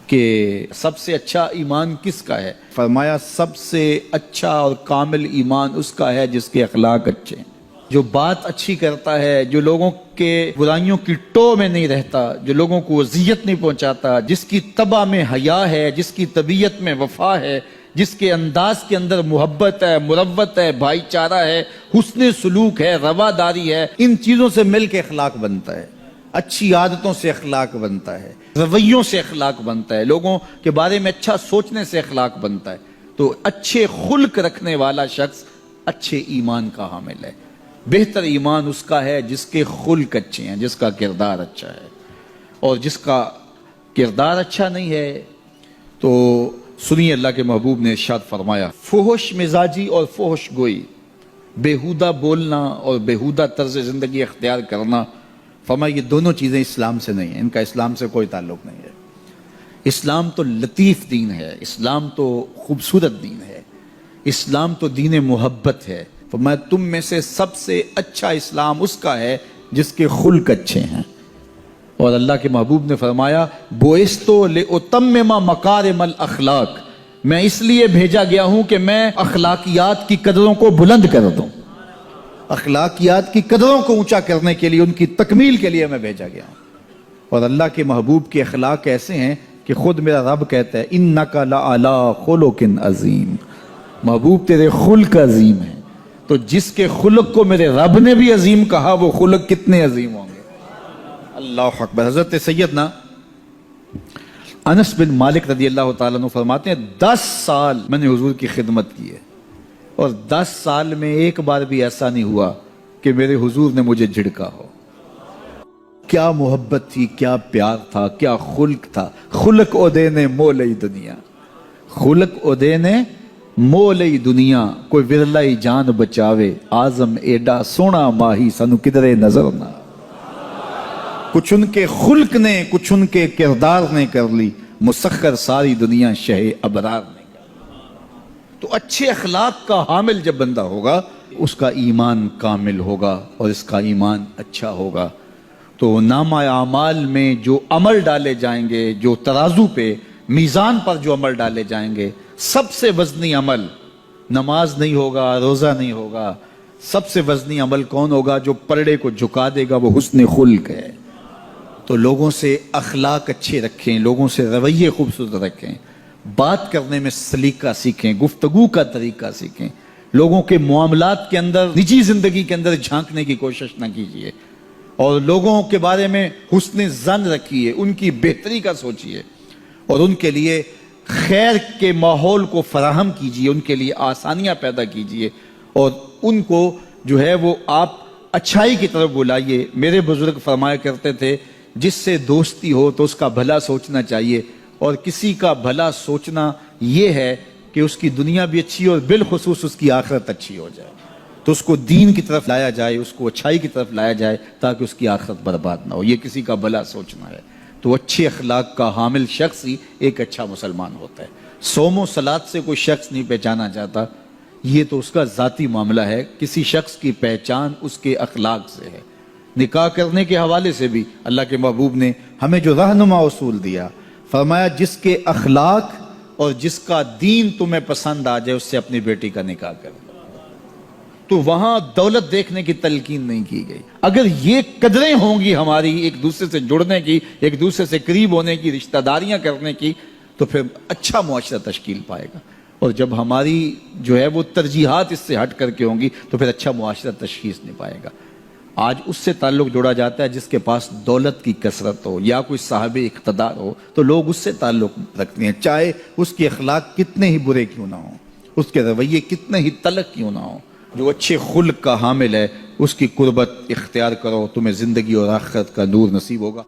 کہ سب سے اچھا ایمان کس کا ہے؟ فرمایا سب سے اچھا اور کامل ایمان اس کا ہے جس کے اخلاق اچھے ہیں، جو بات اچھی کرتا ہے، جو لوگوں کے برائیوں کی ٹو میں نہیں رہتا، جو لوگوں کو اذیت نہیں پہنچاتا، جس کی طبع میں حیا ہے، جس کی طبیعت میں وفا ہے، جس کے انداز کے اندر محبت ہے، مروت ہے، بھائی چارہ ہے، حسن سلوک ہے، رواداری ہے، ان چیزوں سے مل کے اخلاق بنتا ہے، اچھی عادتوں سے اخلاق بنتا ہے، رویوں سے اخلاق بنتا ہے، لوگوں کے بارے میں اچھا سوچنے سے اخلاق بنتا ہے۔ تو اچھے خلق رکھنے والا شخص اچھے ایمان کا حامل ہے۔ بہتر ایمان اس کا ہے جس کے خلق اچھے ہیں، جس کا کردار اچھا ہے، اور جس کا کردار اچھا نہیں ہے تو سنیے اللہ کے محبوب نے ارشاد فرمایا، فحش مزاجی اور فحش گوئی، بیہودہ بولنا اور بیہودہ طرز زندگی اختیار کرنا، فرمایا یہ دونوں چیزیں اسلام سے نہیں ہیں، ان کا اسلام سے کوئی تعلق نہیں ہے۔ اسلام تو لطیف دین ہے، اسلام تو خوبصورت دین ہے، اسلام تو دین محبت ہے۔ فرمایا تم میں سے سب سے اچھا اسلام اس کا ہے جس کے خلق اچھے ہیں۔ اور اللہ کے محبوب نے فرمایا بُعِثْتُ لِأُتَمِّمَ مَكَارِمَ الْأَخْلَاقِ، میں اس لیے بھیجا گیا ہوں کہ میں اخلاقیات کی قدروں کو بلند کر دوں، اخلاقیات کی قدروں کو اونچا کرنے کے لیے، ان کی تکمیل کے لیے میں بھیجا گیا ہوں۔ اور اللہ کے محبوب کے اخلاق ایسے ہیں کہ خود میرا رب کہتا ہے اِنَّكَ لَعَلَىٰ خُلُقٍ عَظِيمٍ، محبوب تیرے خلق عظیم ہیں۔ تو جس کے خلق کو میرے رب نے بھی عظیم کہا، وہ خلق کتنے عظیم ہوں گے۔ اللہ اکبر۔ حضرت سیدنا انس بن مالک رضی اللہ تعالیٰ عنہ فرماتے ہیں 10 سال میں نے حضور کی خدمت کی ہے، اور 10 سال میں ایک بار بھی ایسا نہیں ہوا کہ میرے حضور نے مجھے جھڑکا ہو۔ کیا محبت تھی، کیا پیار تھا، کیا خلق تھا۔ خلق او دینے مولئی دنیا، خلق او دینے مولئی دنیا، کوئی ورلائی جان بچاوے، آزم ایڈا سونا ماہی سنو کدرے نظر نہ۔ کچھ ان کے خلق نے، کچھ ان کے کردار نے کر لی، مسخر ساری دنیا شہ ابرار نے کر لی۔ تو اچھے اخلاق کا حامل جب بندہ ہوگا، اس کا ایمان کامل ہوگا اور اس کا ایمان اچھا ہوگا۔ تو نامہ اعمال میں جو عمل ڈالے جائیں گے، جو ترازو پہ، میزان پر جو عمل ڈالے جائیں گے، سب سے وزنی عمل نماز نہیں ہوگا، روزہ نہیں ہوگا۔ سب سے وزنی عمل کون ہوگا؟ جو پلڑے کو جھکا دے گا، وہ حسن خلق ہے۔ تو لوگوں سے اخلاق اچھے رکھیں، لوگوں سے رویے خوبصورت رکھیں، بات کرنے میں سلیقہ سیکھیں، گفتگو کا طریقہ سیکھیں، لوگوں کے معاملات کے اندر، نجی زندگی کے اندر جھانکنے کی کوشش نہ کیجیے، اور لوگوں کے بارے میں حسن ظن رکھیے، ان کی بہتری کا سوچیے، اور ان کے لیے خیر کے ماحول کو فراہم کیجیے، ان کے لیے آسانیاں پیدا کیجیے، اور ان کو جو ہے وہ آپ اچھائی کی طرف بلائیے۔ میرے بزرگ فرمایا کرتے تھے جس سے دوستی ہو تو اس کا بھلا سوچنا چاہیے، اور کسی کا بھلا سوچنا یہ ہے کہ اس کی دنیا بھی اچھی ہو اور بالخصوص اس کی آخرت اچھی ہو جائے، تو اس کو دین کی طرف لایا جائے، اس کو اچھائی کی طرف لایا جائے تاکہ اس کی آخرت برباد نہ ہو۔ یہ کسی کا بھلا سوچنا ہے۔ تو اچھے اخلاق کا حامل شخص ہی ایک اچھا مسلمان ہوتا ہے۔ صوم و صلات سے کوئی شخص نہیں پہچانا جاتا، یہ تو اس کا ذاتی معاملہ ہے۔ کسی شخص کی پہچان اس کے اخلاق سے ہے۔ نکاح کرنے کے حوالے سے بھی اللہ کے محبوب نے ہمیں جو رہنما اصول دیا، فرمایا جس کے اخلاق اور جس کا دین تمہیں پسند آ جائے اس سے اپنی بیٹی کا نکاح کر دو۔ تو وہاں دولت دیکھنے کی تلقین نہیں کی گئی۔ اگر یہ قدریں ہوں گی ہماری، ایک دوسرے سے جڑنے کی، ایک دوسرے سے قریب ہونے کی، رشتہ داریاں کرنے کی، تو پھر اچھا معاشرہ تشکیل پائے گا۔ اور جب ہماری جو ہے وہ ترجیحات اس سے ہٹ کر کے ہوں گی تو پھر اچھا معاشرہ تشخیص نہیں پائے گا۔ آج اس سے تعلق جوڑا جاتا ہے جس کے پاس دولت کی کثرت ہو یا کوئی صاحب اقتدار ہو، تو لوگ اس سے تعلق رکھتے ہیں، چاہے اس کے اخلاق کتنے ہی برے کیوں نہ ہوں، اس کے رویے کتنے ہی تلخ کیوں نہ ہوں۔ جو اچھے خلق کا حامل ہے اس کی قربت اختیار کرو، تمہیں زندگی اور آخرت کا نور نصیب ہوگا۔